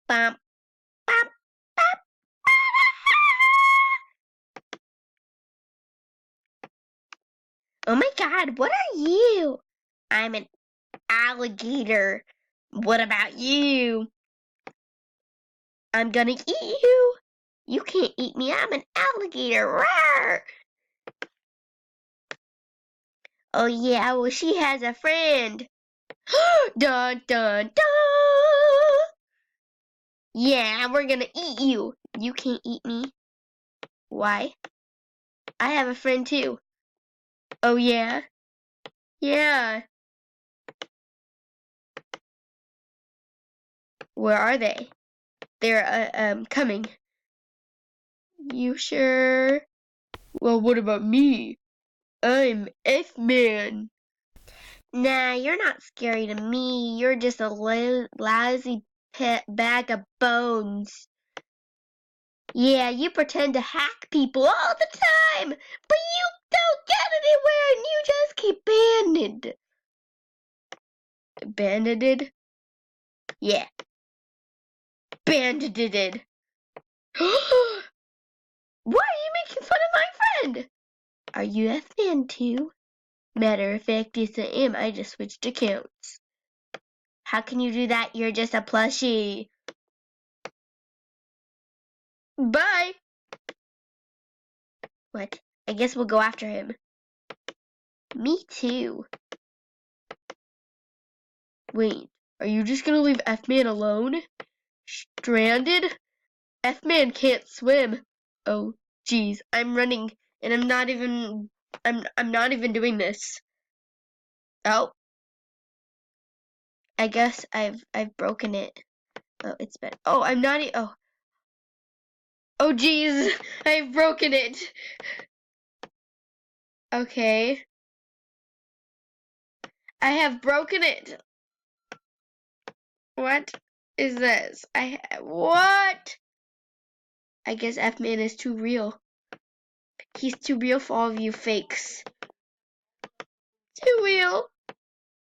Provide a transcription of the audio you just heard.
bum, bum, bum. Oh my God, what are you? I'm an alligator. What about you? I'm gonna eat you. You can't eat me. I'm an alligator. Rawr! Oh yeah, well she has a friend. Dun dun dun. Yeah, we're gonna eat you. You can't eat me. Why? I have a friend too. Oh yeah? Yeah. Where are they? They're coming. You sure? Well, what about me? I'm F-Man. Nah, you're not scary to me. You're just a lousy pet bag of bones. Yeah, you pretend to hack people all the time, but you don't get anywhere and you just keep banded. Banded? Yeah. Banded. Why are you making fun of my friend? Are you F-Man too? Matter of fact, yes I am. I just switched accounts. How can you do that? You're just a plushie. Bye! What? I guess we'll go after him. Me too. Wait, are you just gonna leave F-Man alone? Stranded? F-Man can't swim. Oh, geez, I'm running, and I'm not even doing this. Oh, I guess I've broken it. Oh, it's been. Oh, I'm not. Oh, geez, I've broken it. Okay, I have broken it. What is this? What? I guess F-Man is too real. He's too real for all of you fakes. Too real.